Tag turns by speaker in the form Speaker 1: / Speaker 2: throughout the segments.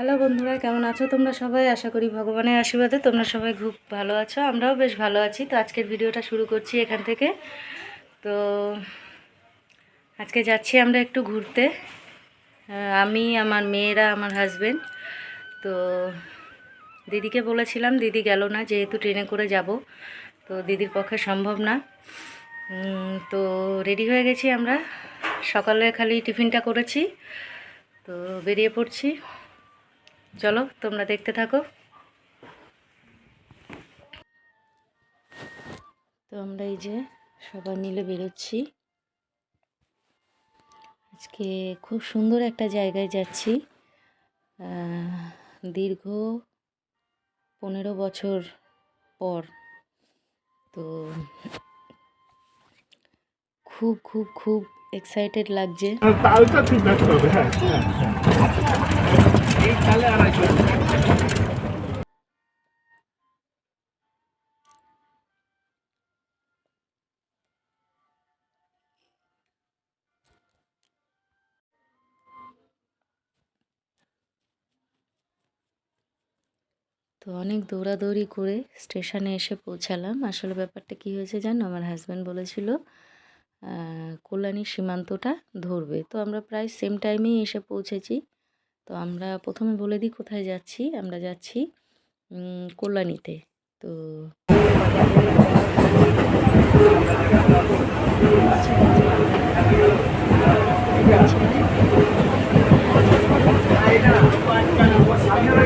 Speaker 1: Hello বন্ধুরা, কেমন আছো তোমরা সবাই? আশা করি ভগবানের আশীর্বাদে তোমরা সবাই খুব ভালো আছো। আমরাও বেশ ভালো আছি। তো আজকের ভিডিওটা শুরু করছি এখান থেকে। তো আজকে যাচ্ছি আমরা একটু ঘুরতে, আমি, আমার মেয়েরা, আমার হাজবেন্ড। তো দিদিকে বলেছিলাম, দিদি গেল না, যেহেতু ট্রেনে করে যাব, তো দিদির পক্ষে সম্ভব না। তো রেডি হয়ে গেছি আমরা, সকালে খালি টিফিনটা করেছি, তো বেরিয়ে পড়ছি। চলো তোমরা দেখতে থাকো। তো আমরা এই যে সবাই মিলে বেরোচ্ছি। আজকে খুব সুন্দর একটা জায়গায় যাচ্ছি। দীর্ঘ 15 বছর পর। তো খুব খুব খুব এক্সাইটেড লাগছে।
Speaker 2: তালটা ঠিক রাখতে হবে। হ্যাঁ এই তালে আড়াইশো।
Speaker 1: তো অনেক দৌড়াদৌড়ি করে স্টেশনে এসে পৌঁছালাম। আসলে ব্যাপারটা কী হয়েছে জানো, আমার হাজব্যান্ড বলেছিল কল্যাণী সীমান্তটা ধরবে। তো আমরা প্রায় সেম টাইমেই এসে পৌঁছেছি। তো আমরা প্রথমে বলে দিই কোথায় যাচ্ছি। আমরা যাচ্ছি কল্যাণীতে। তো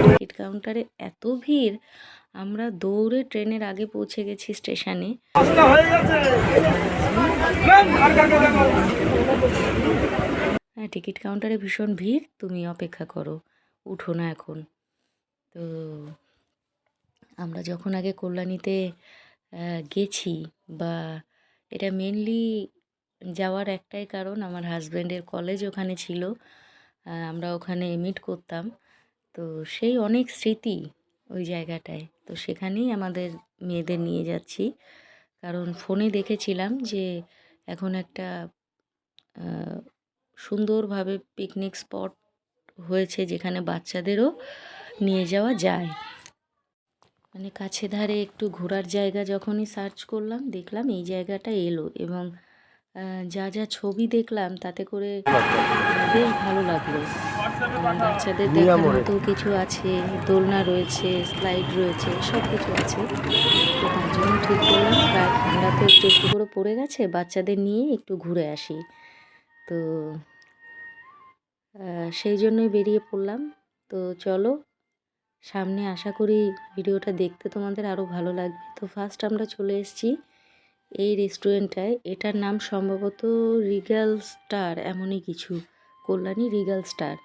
Speaker 1: টিকিট কাউন্টারে এত ভিড়, আমরা দৌড়ে ট্রেনের আগে পৌঁছে গেছি স্টেশনে। হ্যাঁ, টিকিট কাউন্টারে ভীষণ ভিড়, তুমি অপেক্ষা করো, উঠো না এখন। তো আমরা যখন আগে কল্যাণীতে গেছি, বা এটা মেনলি যাওয়ার একটাই কারণ, আমার হাজব্যান্ডের কলেজ ওখানে ছিল, আমরা ওখানে মিট করতাম। তো সেই অনেক স্মৃতি ওই জায়গাটায়। তো সেখানেই আমাদের মেয়েদের নিয়ে যাচ্ছি, কারণ ফোনে দেখেছিলাম যে এখন একটা সুন্দরভাবে পিকনিক স্পট হয়েছে, যেখানে বাচ্চাদেরও নিয়ে যাওয়া যায়। মানে কাছে ধারে একটু ঘোরার জায়গা যখনই সার্চ করলাম, দেখলাম এই জায়গাটা এলো, এবং যা যা ছবি দেখলাম তাতে করে বেশ ভালো লাগলো। বাচ্চাদের দেখার মতো কিছু আছে, দোলনা রয়েছে, স্লাইড রয়েছে, সব কিছু আছে। তো তার জন্য ঠিক করলাম, প্রায় ঠান্ডা তো একটু একটু করে পড়ে গেছে, বাচ্চাদের নিয়ে একটু ঘুরে আসি। তো সেই জন্যই বেরিয়ে পড়লাম। তো চলো, সামনে আশা করি ভিডিওটা দেখতে তোমাদের আরও ভালো লাগবে। তো ফার্স্ট আমরা চলে এসেছি এই রেস্টুরেন্টটায়। এটার নাম সম্ভবত রিগাল স্টার, এমনই কিছু, কল্যাণী রিগাল স্টার।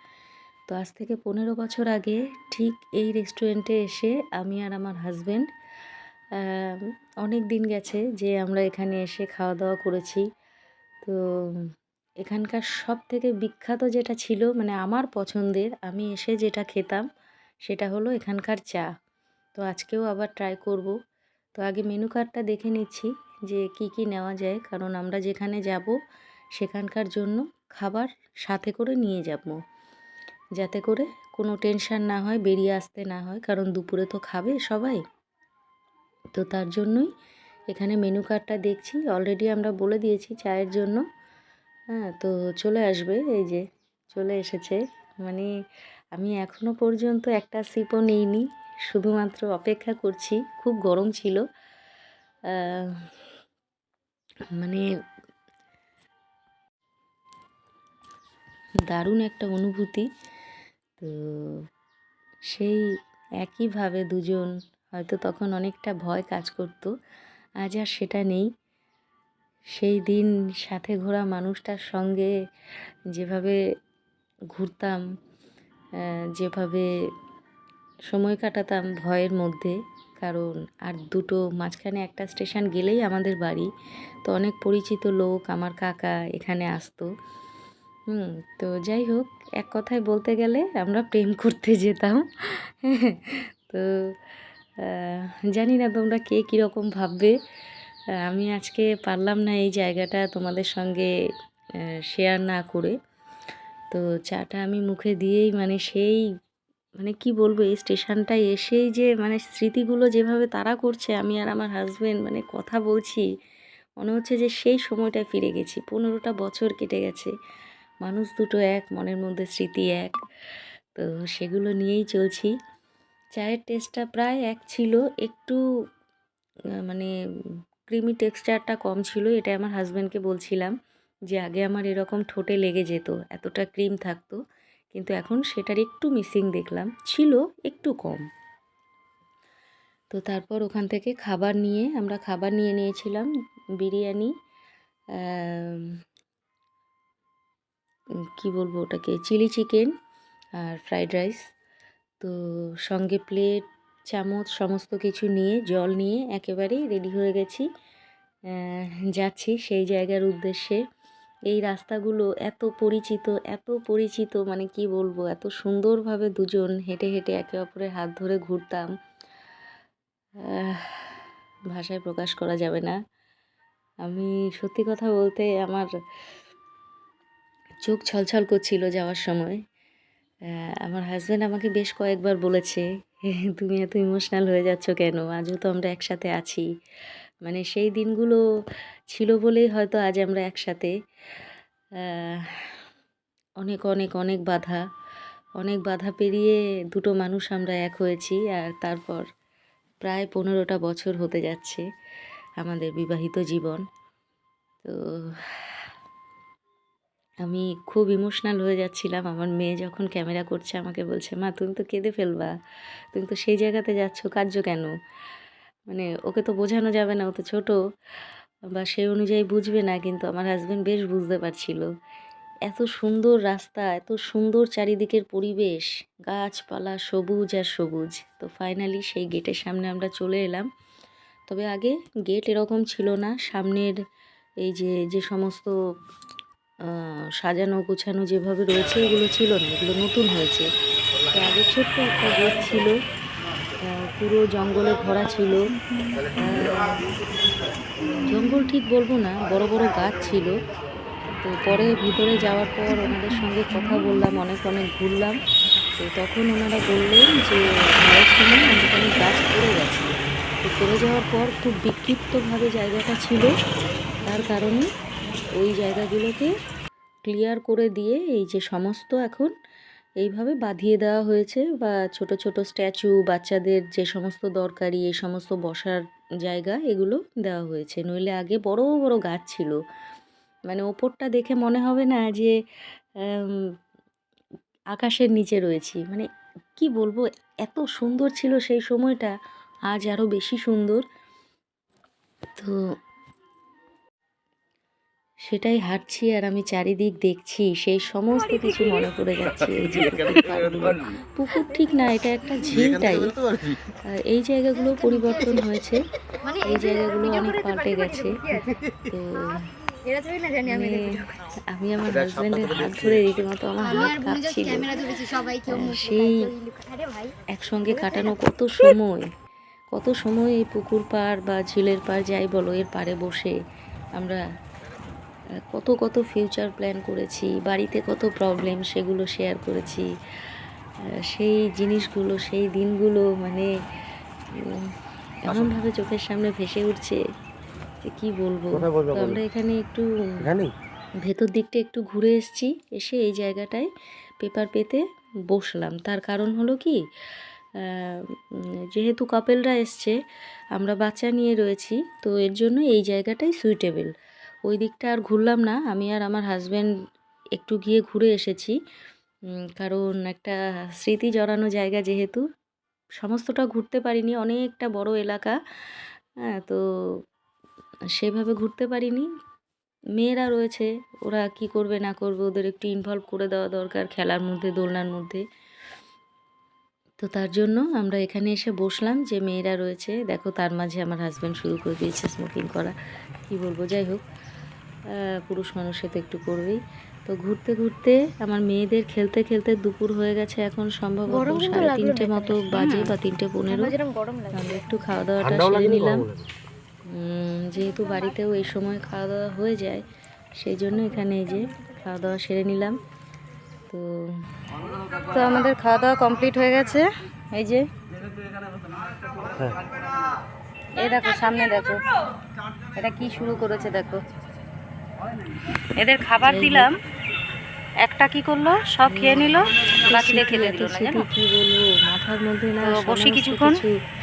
Speaker 1: তো আজ থেকে 15 বছর আগে ঠিক এই রেস্টুরেন্টে এসে আমি আর আমার হাজব্যান্ড, অনেক দিন গেছে যে আমরা এখানে এসে খাওয়া দাওয়া করেছি। তো এখানকার সব থেকে বিখ্যাত যেটা ছিল, মানে আমার পছন্দের, আমি এসে যেটা খেতাম, সেটা হলো এখানকার চা। তো আজকেও আবার ট্রাই করব। তো আগে মেনু কার্ডটা দেখে নিচ্ছি যে কি কি নেওয়া যায়, কারণ আমরা যেখানে যাব সেখানকার জন্য খাবার সাথে করে নিয়ে যাব, যাতে করে কোনো টেনশান না হয়, বেরিয়ে আসতে না হয়, কারণ দুপুরে তো খাবে সবাই। তো তার জন্যই এখানে মেনু কার্ডটা দেখছি। অলরেডি আমরা বলে দিয়েছি চায়ের জন্য। হ্যাঁ, তো চলে আসবে, এই যে চলে এসেছে। মানে আমি এখনও পর্যন্ত একটা সিপও নিইনি, শুধুমাত্র অপেক্ষা করছি। খুব গরম ছিল, মানে দারুণ একটা অনুভূতি। তো সেই একইভাবে দুজন, হয়তো তখন অনেকটা ভয় কাজ করতো, আজ আর সেটা নেই। সেই দিন সাথে ঘোরা মানুষটার সঙ্গে যেভাবে ঘুরতাম, যেভাবে সময় কাটাতাম ভয়ের মধ্যে, কারণ আর দুটো মাঝখানে একটা স্টেশন গেলেই আমাদের বাড়ি। তো অনেক পরিচিত লোক, আমার কাকা এখানে আসতো। তো যাই হোক, এক কথায় বলতে গেলে আমরা প্রেম করতে যেতাম। তো জানি না তোমরা কে কীরকম ভাববে। আমি আজকে পারলাম না এই জায়গাটা তোমাদের সঙ্গে শেয়ার না করে। তো চাটা আমি মুখে দিয়েই মানে সেই মানে কি বলবো, এই স্টেশনটায় এসেই যে মানে স্মৃতিগুলো যেভাবে তাড়া করছে, আমি আর আমার হাজব্যান্ড মানে কথা বলছি, মনে হচ্ছে যে সেই সময়টায় ফিরে গেছি। 15টা বছর কেটে গেছে, মানুষ দুটো এক, মনের মধ্যে স্মৃতি এক। তো সেগুলো নিয়েই চলছি। চায়ের টেস্টটা প্রায় এক ছিল, একটু মানে ক্রিমি টেক্সচারটা কম ছিল। এটা আমার হাজব্যান্ডকে বলছিলাম যে আগে আমার এরকম ঠোঁটে লেগে যেত, এতটা ক্রিম থাকতো, কিন্তু এখন সেটার একটু মিসিং দেখলাম, ছিল একটু কম। তো তারপর ওখান থেকে আমরা খাবার নিয়ে নিয়েছিলাম, বিরিয়ানি, কি বলবো ওটাকে, চিলি চিকেন আর ফ্রাইড রাইস। তো সঙ্গে প্লেট, চামচ সমস্ত কিছু নিয়ে, জল নিয়ে একেবারেই রেডি হয়ে গেছি, যাচ্ছি সেই জায়গার উদ্দেশ্যে। এই রাস্তাগুলো এত পরিচিত, এত পরিচিত, মানে কি বলবো, এত সুন্দরভাবে দুজন হেঁটে হেঁটে একে অপরের হাত ধরে ঘুরতাম, ভাষায় প্রকাশ করা যাবে না। আমি সত্যি কথা বলতে আমার চোখ ছলছল করছিল যাওয়ার সময়। আমার হাজব্যান্ড আমাকে বেশ কয়েকবার বলেছে, তুমি এত ইমোশনাল হয়ে যাচ্ছ কেন, আজও তো আমরা একসাথে আছি। মানে সেই দিনগুলো ছিল বলেই হয়তো আজ আমরা একসাথে। অনেক অনেক অনেক বাধা, অনেক বাধা পেরিয়ে দুটো মানুষ আমরা এক হয়েছি। আর তারপর প্রায় 15টা বছর হতে যাচ্ছে আমাদের বিবাহিত জীবন। তো আমি খুব ইমোশনাল হয়ে যাচ্ছিলাম। আমার মেয়ে যখন ক্যামেরা করছে আমাকে বলছে, মা তুমি তো কেঁদে ফেলবা, তুমি তো সেই জায়গাতে যাচ্ছ, কাঁদছো কেন? মানে ওকে তো বোঝানো যাবে না, ও তো ছোটো, বা সেই অনুযায়ী বুঝবে না, কিন্তু আমার হাজব্যান্ড বেশ বুঝতে পারছিল। এত সুন্দর রাস্তা, এত সুন্দর চারিদিকের পরিবেশ, গাছপালা, সবুজ আর সবুজ। তো ফাইনালি সেই গেটের সামনে আমরা চলে এলাম। তবে আগে গেট এরকম ছিল না, সামনের এই যে যে সমস্ত সাজানো গোছানো যেভাবে রয়েছে এগুলো ছিল না, এগুলো নতুন হয়েছে। তো আগে ছোট্ট একটা গেট ছিল, পুরো জঙ্গলে ভরা ছিল। জঙ্গল ঠিক বলবো না, বড় বড় গাছ ছিল। তো পরে ভিতরে যাওয়ার পর ওনাদের সঙ্গে কথা বললাম, অনেক অনেক ঘুরলাম। তো তখন ওনারা বললেন যে ঝড়ের সময় অনেক অনেক গাছ পড়ে গেছে। তো পড়ে যাওয়ার পর খুব বিক্ষিপ্তভাবে জায়গাটা ছিল, তার কারণে ওই জায়গাগুলোকে ক্লিয়ার করে দিয়ে এই যে সমস্ত এখন এইভাবে বাঁধিয়ে দেওয়া হয়েছে, বা ছোট ছোট স্ট্যাচু, বাচ্চাদের যে সমস্ত দরকারি এই সমস্ত বসার জায়গা এগুলো দেওয়া হয়েছে। নইলে আগে বড় বড় গাছ ছিল, মানে ওপরটা দেখে মনে হবে না যে আকাশের নিচে রয়েছি। মানে কি বলবো, এত সুন্দর ছিল সেই সময়টা, আজ আরও বেশি সুন্দর। তো সেটাই হাঁটছি আর আমি চারিদিক দেখছি, সেই সমস্ত কিছু মনে পড়ে যাচ্ছে। এই যে পুকুর পাড়গুলো, পুকুর ঠিক না, এটা একটা ঝিল টাইপ। এই জায়গাগুলো পরিবর্তন হয়েছে, এই জায়গাগুলো অনেক পাল্টে গেছে। তো মানে আমি আমার হাজব্যান্ডের হাত ধরে রীতিমতো আমার হাত কাঁপছিল। সেই একসঙ্গে কাটানো কত সময়, কত সময় এই পুকুর পাড় বা ঝিলের পাড় যাই বলো, এর পাড়ে বসে আমরা কত কত ফিউচার প্ল্যান করেছি, বাড়িতে কত প্রবলেম সেগুলো শেয়ার করেছি। সেই জিনিসগুলো, সেই দিনগুলো মানে এমনভাবে চোখের সামনে ভেসে উঠছে যে কী বলবো। তো আমরা এখানে একটু ভেতর দিকটা একটু ঘুরে এসেছি, এসে এই জায়গাটায় পেপার পেতে বসলাম। তার কারণ হলো কি, যেহেতু কাপেলরা এসছে, আমরা বাচ্চা নিয়ে রয়েছি, তো এর জন্য এই জায়গাটাই সুইটেবল। ওই দিকটা আর ঘুরলাম না, আমি আর আমার হাজব্যান্ড একটু গিয়ে ঘুরে এসেছি। কারণ একটা স্মৃতি জড়ানো জায়গা যেহেতু, সমস্তটা ঘুরতে পারিনি, অনেকটা বড় এলাকা, হ্যাঁ, তো সেভাবে ঘুরতে পারিনি। মেয়েরা রয়েছে, ওরা কি করবে না করবে, ওদের একটু ইনভলভ করে দেওয়া দরকার খেলার মধ্যে, দোলনার মধ্যে। তো তার জন্য আমরা এখানে এসে বসলাম, যে মেয়েরা রয়েছে দেখো, তার মাঝে আমার হাজব্যান্ড শুরু করে দিয়েছে স্মোকিং করা। কি বলবো, যাই হোক, পুরুষ মানুষে তো একটু করবেই। তো ঘুরতে ঘুরতে আমার মেয়েদের খেলতে খেলতে দুপুর হয়ে গেছে, এখন সম্ভবত 3:30 মতো বাজে বা 3:15। আমরা একটু খাওয়া দাওয়াটা সেরে নিলাম, যেহেতু বাড়িতেও এই সময় খাওয়া দাওয়া হয়ে যায়, সেই জন্য এখানে এই যে খাওয়া দাওয়া সেরে নিলাম। তো তো আমাদের খাওয়া দাওয়া কমপ্লিট হয়ে গেছে। এই যে এই দেখো সামনে দেখো এটা কি শুরু করেছে দেখো। এদের খাবার দিলাম, একটা কি করলো সব খেয়ে নিল, বাকিদের খেতে দিল না জানো। কি বলবো মাথার মধ্যে না বসে কিছুক্ষণ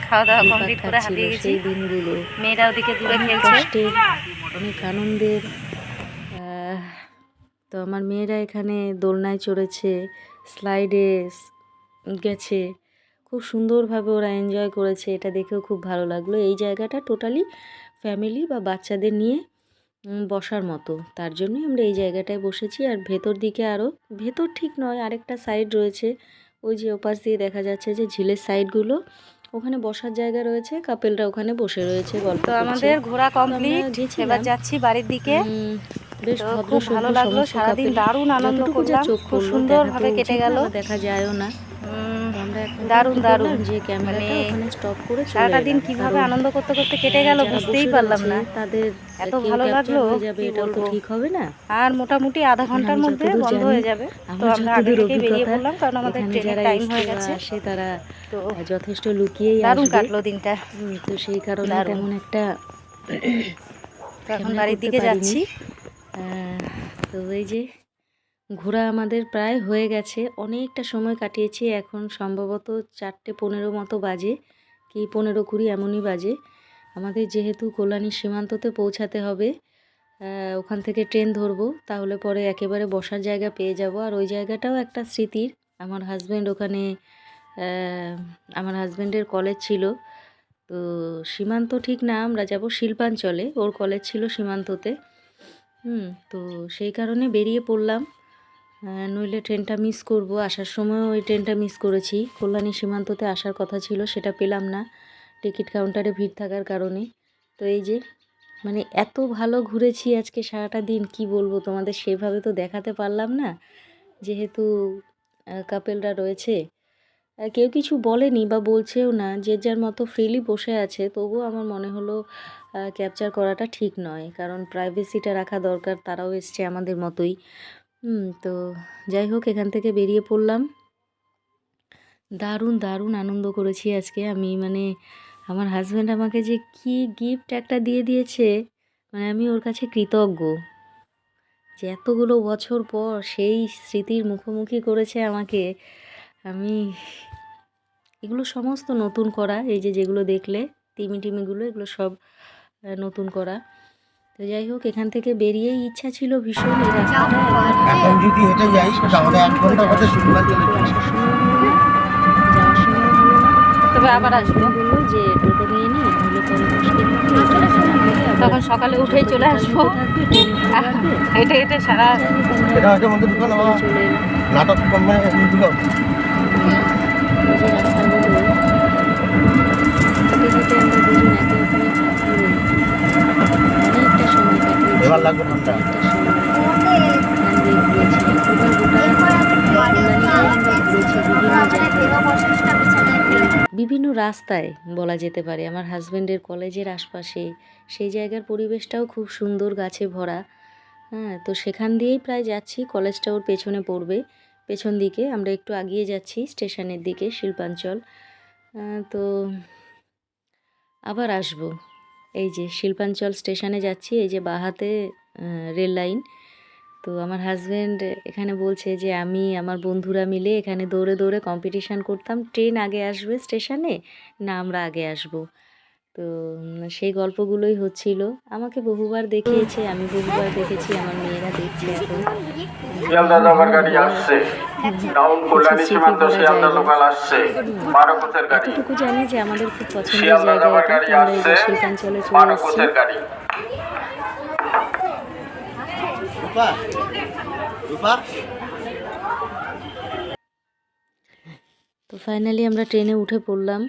Speaker 1: খাওয়া দাওয়া কমপ্লিট করে হাঁপিয়ে গেছি। সেই দিনগুলো মেয়েরা ওদিকে দূরে খেলছে, অনেক আনন্দের। তো আমার মেয়েরা এখানে দোলনায় চড়েছে, স্লাইডে গেছে, খুব সুন্দরভাবে ওরা এনজয় করেছে। এটা দেখেও খুব ভালো লাগলো। এই জায়গাটা টোটালি ফ্যামিলি বা বাচ্চাদের নিয়ে বসার মতো, তার জন্যই আমরা এই জায়গাটায় বসেছি। আর ভেতর দিকে আরও, ভেতর ঠিক নয়, আরেকটা সাইড রয়েছে, ওই যে ওপাশ দিয়ে দেখা যাচ্ছে যে ঝিলের সাইডগুলো, ওখানে বসার জায়গা রয়েছে, কাপেলরা ওখানে বসে রয়েছে গল্প করছে। তো আমাদের ঘোরা কমপ্লিট, এবার যাচ্ছি বাড়ির দিকে। বেশ ভদ্র ভালো লাগলো, সারাদিন দারুণ আনন্দ করলাম, খুব সুন্দরভাবে কেটে গেল, দেখা যায়ও না। দারুণ দারুণ যে ক্যামেরাটা ওখানে স্টপ করে সারাটা দিন কিভাবে আনন্দ করতে করতে কেটে গেল বুঝতেই পারলাম না। তাদের এত ভালো লাগলো, কি বলবো, ঠিক হবে না। আর মোটামুটি আধা ঘন্টার মধ্যে বন্ধ হয়ে যাবে। তো আমরা আগে থেকেই বেরিয়ে পড়লাম, কারণ আমাদের ট্রেনের টাইম হয়ে গেছে। সে তারা তো যথেষ্ট লুকিয়েই দারুণ কাটলো দিনটা। তো সেই কারণে তেমন একটা তো এখন বাড়ির দিকে যাচ্ছি। তো এই যে ঘোরা আমাদের প্রায় হয়ে গেছে, অনেকটা সময় কাটিয়েছি। এখন সম্ভবত 4:15 মতো বাজে, কি 15-20 এমনই বাজে। আমাদের যেহেতু কল্যাণী সীমান্ততে পৌঁছাতে হবে, ওখান থেকে ট্রেন ধরবো, তাহলে পরে একেবারে বসার জায়গা পেয়ে যাব। আর ওই জায়গাটাও একটা স্মৃতির। আমার হাজব্যান্ড ওখানে, আমার হাজব্যান্ডের কলেজ ছিল, তো সীমান্ত ঠিক না, আমরা যাব শিল্পাঞ্চলে, ওর কলেজ ছিল সীমান্ততে। তো সেই কারণে বেরিয়ে পড়লাম, নইলে ট্রেনটা মিস করব। আসার সময় ওই ট্রেনটা মিস করেছি, কল্যাণী সীমান্ততে আসার কথা ছিল, সেটা পেলাম না টিকিট কাউন্টারে ভিড় থাকার কারণে। তো এই যে মানে এত ভালো ঘুরেছি আজকে সারাটা দিন, কি বলবো তোমাদের, সেভাবে তো দেখাতে পারলাম না, যেহেতু কাপেলরা রয়েছে। কেউ কিছু বলেনি বা বলছেও না, যে যার মতো ফ্রিলি বসে আছে। তবুও আমার মনে হলো ক্যাপচার করাটা ঠিক নয়, কারণ প্রাইভেসিটা রাখা দরকার, তারাও এসছে আমাদের মতোই। তো যাই হোক, এখান থেকে বেরিয়ে পড়লাম। দারুণ দারুণ আনন্দ করেছি আজকে আমি, মানে আমার হাজব্যান্ড আমাকে যে কি গিফট একটা দিয়ে দিয়েছে, মানে আমি ওর কাছে কৃতজ্ঞ, যে এতগুলো বছর পর সেই স্মৃতির মুখোমুখি করেছে আমাকে। আমি এগুলো সমস্ত নতুন করা, এই যে যেগুলো দেখলে টিমিগুলো, এগুলো সব নতুন করা। তো যাই হোক, এখান থেকে বেরিয়েই ইচ্ছা ছিল ভীষণ, এই রাস্তাটা
Speaker 3: এখন যদি হেঁটে যাই তাহলে 1 ঘন্টা পথে শুনবার চলে
Speaker 1: আসার সময় হলো না, যাওয়ার সময় হলো না। তবে আবার আসবো, বললো যে টোটো নিয়ে নি, নইলে পরে মুশকিল হবে, তখন সকালে উঠেই চলে আসবো, হেঁটে হেঁটে সারা
Speaker 3: এটা হচ্ছে মধ্যে ঢুকানো
Speaker 1: চলে এলাম।
Speaker 3: নাটক কোম্পানি ঢুকাও
Speaker 1: এই যে রাস্তাগুলো হেঁটে হেঁটে আমরা দুজন একে অপরের হাত ধরে অনেকটা সময় কাটিয়েছি,
Speaker 3: এবার লাগবে ঠান্ডা।
Speaker 1: অনেকটা সময় এখান দিয়ে ঘুরেছি। এবার গোটা কল্যাণীটাই আমরা ঘুরেছি, বিভিন্ন রাস্তায় বলা যেতে পারে। আমার হাজব্যান্ডের কলেজের আশপাশে সেই জায়গার পরিবেশটাও খুব সুন্দর, গাছে ভরা। তো সেখান দিয়েই প্রায় যাচ্ছি, কলেজটা ওর পেছনে পড়বে, পেছন দিকে আমরা একটু আগিয়ে যাচ্ছি স্টেশনের দিকে, শিল্পাঞ্চল। তো আবার আসব, এই যে শিল্পাঞ্চল স্টেশনে যাচ্ছি, এই যে বাহাতে রেল লাইন। তো আমার হাজব্যান্ড এখানে বলছে যে আমি আমার বন্ধুরা মিলে এখানে দৌড়ে দৌড়ে কম্পিটিশান করতাম, ট্রেন আগে আসবে স্টেশনে না আমরা আগে আসব। তো সেই গল্পগুলোই হচ্ছিল, আমাকে বহুবার দেখিয়েছে, আমি বহুবার দেখেছি, আমার মেয়েরা দেখছে এখন।
Speaker 4: শিয়ালদা যাবার গাড়ি আসছে, টাউন কল্যাণী সীমান্ত শিয়ালদা লোকাল আসছে, 12 কোচের গাড়ি।
Speaker 1: এতটুকু জানি যে আমাদের খুব পছন্দের
Speaker 4: শিয়ালদা
Speaker 1: জায়গা
Speaker 4: যাবার
Speaker 1: এটা,
Speaker 4: গাড়ি
Speaker 1: আমরা এই
Speaker 4: আসছে,
Speaker 1: যে শিল্পাঞ্চলে চলে
Speaker 4: 12
Speaker 1: এসেছি।
Speaker 4: কোচের গাড়ি।
Speaker 3: রূপা রূপা
Speaker 1: তো ফাইনালি আমরা ট্রেনে উঠে পড়লাম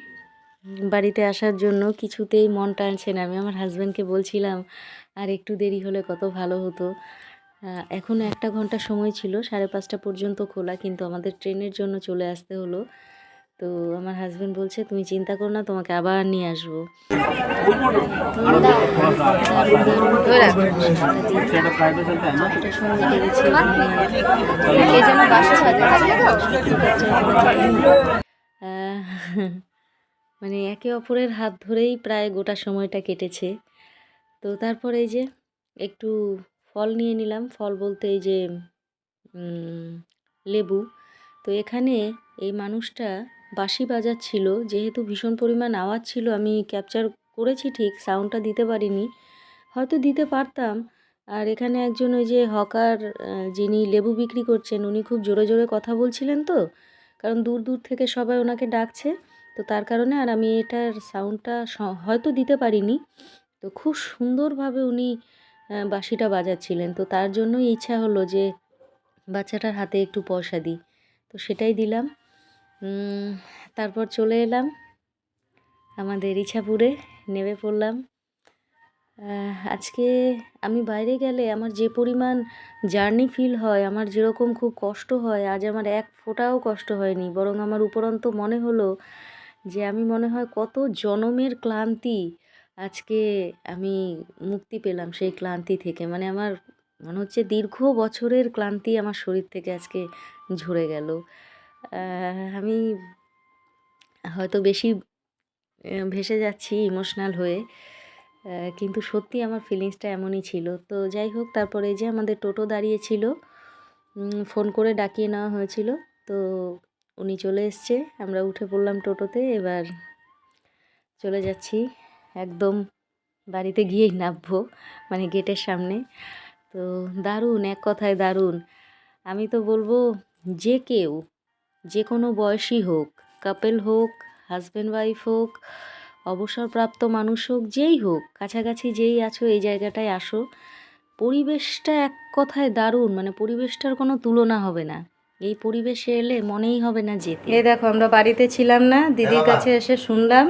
Speaker 1: বাড়িতে আসার জন্য। কিছুতেই মন টানছে না, আমি আমার হাজব্যান্ডকে বলছিলাম আর একটু দেরি হলে কত ভালো হতো। এখনও 1 ঘন্টা সময় ছিল, 5:30 পর্যন্ত খোলা, কিন্তু আমাদের ট্রেনের জন্য চলে আসতে হলো। তো আমার হাজবেন্ড বলছে তুমি চিন্তা করো না, তোমাকে আবার নিয়ে আসবো। যতটা সময় লেগেছে মানে একে অপরের হাত ধরেই প্রায় গোটা সময়টা কেটেছে। তো তারপর এই যে একটু ফল নিয়ে নিলাম, ফল বলতে এই যে লেবু। তো এখানে এই মানুষটা বাঁশি বাজাচ্ছিল, যেহেতু ভীষণ পরিমাণ আওয়াজ ছিল, আমি ক্যাপচার করেছি ঠিক, সাউন্ডটা দিতে পারিনি, হয়তো দিতে পারতাম। আর এখানে একজন ওই যে হকার যিনি লেবু বিক্রি করছেন, উনি খুব জোরে জোরে কথা বলছিলেন, তো কারণ দূর দূর থেকে সবাই ওনাকে ডাকছে, তো তার কারণে আর আমি এটার সাউন্ডটা হয়তো দিতে পারিনি। তো খুব সুন্দরভাবে উনি বাঁশিটা বাজাচ্ছিলেন, তো তার জন্যই ইচ্ছা হলো যে বাচ্চাটার হাতে একটু পয়সা দিই, তো সেটাই দিলাম। তারপর চলে এলাম আমাদের ইছাপুরে, নেমে পড়লাম। আজকে আমি বাইরে গেলে আমার যে পরিমাণ জার্নি ফিল হয়, আমার যেরকম খুব কষ্ট হয়, আজ আমার এক ফোঁটাও কষ্ট হয়নি, বরং আমার উপরন্ত মনে হলো যে আমি মনে হয় কত জনমের ক্লান্তি আজকে আমি মুক্তি পেলাম সেই ক্লান্তি থেকে। মানে আমার মনে হচ্ছে দীর্ঘ বছরের ক্লান্তি আমার শরীর থেকে আজকে ঝরে গেল। আমি হয়তো বেশি ভেসে যাচ্ছি ইমোশনাল হয়ে, কিন্তু সত্যি আমার ফিলিংসটা এমনই ছিল। তো যাই হোক, তারপরে এই যে আমাদের টোটো দাঁড়িয়েছিল, ফোন করে ডাকিয়ে নেওয়া হয়েছিল, তো উনি চলে এসছে, আমরা উঠে পড়লাম টোটোতে। এবার চলে যাচ্ছি, একদম বাড়িতে গিয়েই নামবো, মানে গেটের সামনে। তো দারুণ, এক কথায় দারুণ। আমি তো বলবো যে কেউ, যে কোনো বয়সী হোক, কাপল হোক, হাজব্যান্ড ওয়াইফ হোক, অবসরপ্রাপ্ত মানুষ হোক, যেই হোক, কাছাকাছি যেই আছো এই জায়গাটায় আসো। পরিবেশটা এক কথায় দারুণ, মানে পরিবেশটার কোনো তুলনা হবে না। এই পরিবেশে এলে মনেই হবে না যেতে। এই দেখো, আমরা বাড়িতে ছিলাম না, দিদির কাছে এসে শুনলাম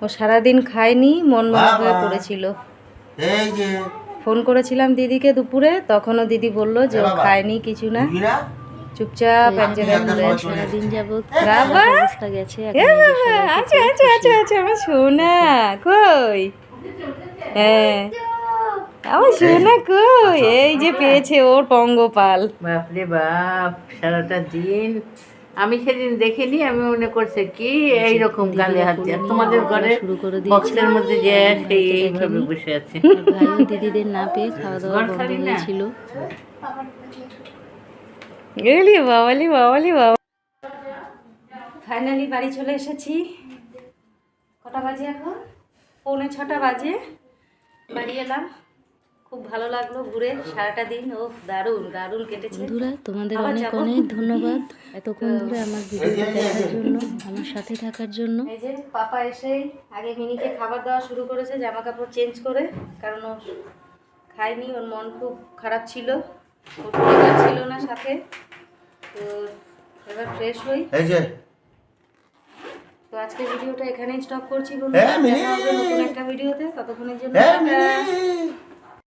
Speaker 1: ও সারাদিন খায়নি, মন মরা হয়ে পড়েছিল।
Speaker 3: এই যে
Speaker 1: ফোন করেছিলাম দিদিকে দুপুরে, তখনও দিদি বলল যে ও খায়নি কিছু না, চুপচাপ এক জায়গায় ঘুরে সারাদিন যাবত অবস্থা গেছে। আচ্ছা আচ্ছা আচ্ছা আচ্ছা, আমার সোনা কই? হ্যাঁ, আমার সোনা কই? এই যে পেয়েছে ওর পঙ্গপাল।
Speaker 5: বাপরে বাপ, সারাটা দিন আমি সেদিন দেখিনি, আমি মনে করছে কি এইরকম গালে হাত দিয়ে তোমাদের ঘরে বক্সের মধ্যে যে সেই এইভাবে বসে আছে।
Speaker 1: ভাইও দিদিদের না পেয়ে খাওয়া দাওয়া বন্ধ হয়েছিল। এলি বাবালি বাবালি বাবা, ফাইনালি বাড়ি চলে এসেছি। কটা বাজে এখন? 6:45 বাজে বাড়ি এলাম। খুব ভালো লাগলো ঘুরে সারাটা দিন, ও দারুণ দারুণ কেটেছে। বন্ধুরা, তোমাদের অনেক অনেক ধন্যবাদ এতক্ষণ ধরে আমার ভিডিওটা দেখার জন্য, আমার সাথে থাকার জন্য। এই যে পাপা এসেই আগে মিনিকে খাবার দেওয়া শুরু করেছে, জামা কাপড় চেঞ্জ করে, কারণ ও খায়নি, ওর মন খুব খারাপ ছিল, ওর পরিবার ছিল না সাথে। তো এবার ফ্রেশ হই।
Speaker 3: এই যে
Speaker 1: তো আজকের ভিডিওটা এখানেই স্টপ করছি বন্ধুরা, দেখা হবে নতুন একটা ভিডিওতে, ততক্ষণের জন্য টাটা।